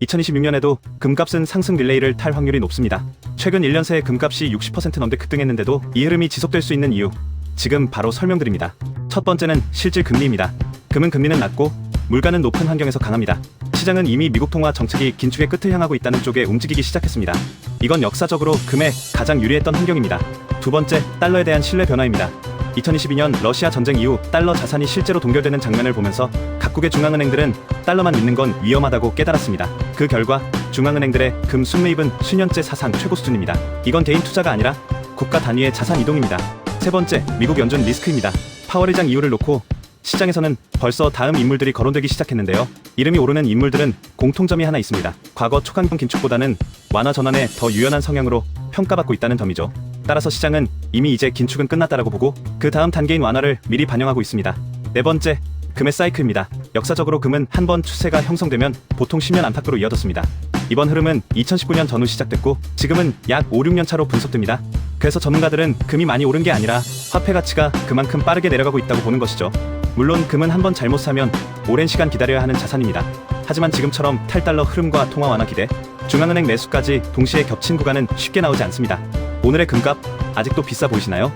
2026년에도 금값은 상승 릴레이를 탈 확률이 높습니다. 최근 1년 새에 금값이 60% 넘게 급등했는데도 이 흐름이 지속될 수 있는 이유, 지금 바로 설명드립니다. 첫 번째는 실질 금리입니다. 금은 금리는 낮고 물가는 높은 환경에서 강합니다. 시장은 이미 미국 통화 정책이 긴축의 끝을 향하고 있다는 쪽에 움직이기 시작했습니다. 이건 역사적으로 금에 가장 유리했던 환경입니다. 두 번째, 달러에 대한 신뢰 변화입니다. 2022년 러시아 전쟁 이후 달러 자산이 실제로 동결되는 장면을 보면서 각국의 중앙은행들은 달러만 믿는 건 위험하다고 깨달았습니다. 그 결과 중앙은행들의 금 순매입은 수년째 사상 최고 수준입니다. 이건 개인 투자가 아니라 국가 단위의 자산 이동입니다. 세 번째, 미국 연준 리스크입니다. 파월 의장 이유를 놓고 시장에서는 벌써 다음 인물들이 거론되기 시작했는데요. 이름이 오르는 인물들은 공통점이 하나 있습니다. 과거 초강경 긴축보다는 완화 전환에 더 유연한 성향으로 평가받고 있다는 점이죠. 따라서 시장은 이미 이제 긴축은 끝났다라고 보고 그 다음 단계인 완화를 미리 반영하고 있습니다. 네 번째, 금의 사이클입니다. 역사적으로 금은 한 번 추세가 형성되면 보통 10년 안팎으로 이어졌습니다. 이번 흐름은 2019년 전후 시작됐고 지금은 약 5, 6년 차로 분석됩니다. 그래서 전문가들은 금이 많이 오른 게 아니라 화폐 가치가 그만큼 빠르게 내려가고 있다고 보는 것이죠. 물론 금은 한 번 잘못 사면 오랜 시간 기다려야 하는 자산입니다. 하지만 지금처럼 탈달러 흐름과 통화 완화 기대, 중앙은행 매수까지 동시에 겹친 구간은 쉽게 나오지 않습니다. 오늘의 금값 아직도 비싸 보이시나요?